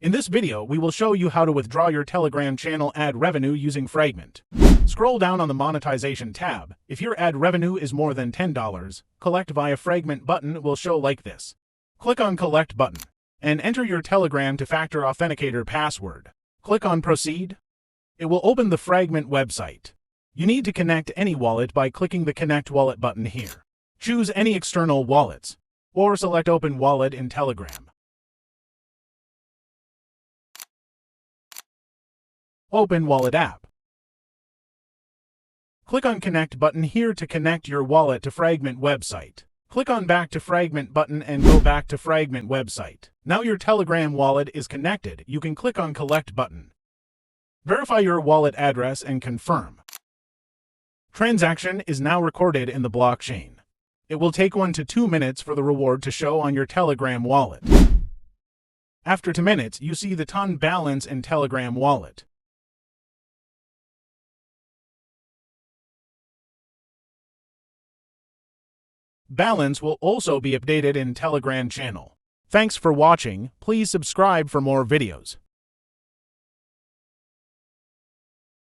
In this video, we will show you how to withdraw your Telegram channel ad revenue using Fragment. Scroll down on the Monetization tab. If your ad revenue is more than $10, Collect via Fragment button will show like this. Click on Collect button and enter your Telegram two-factor authenticator password. Click on Proceed. It will open the Fragment website. You need to connect any wallet by clicking the Connect Wallet button here. Choose any external wallets or select Open Wallet in Telegram. Open Wallet app. Click on Connect button here to connect your wallet to Fragment website. Click on Back to Fragment button and go back to Fragment website. Now your Telegram wallet is connected. You can click on Collect button. Verify your wallet address and confirm. Transaction is now recorded in the blockchain. It will take 1 to 2 minutes for the reward to show on your Telegram wallet. After 2 minutes, you see the ton balance in Telegram wallet. Balance will also be updated in Telegram channel. Thanks for watching. Please subscribe for more videos.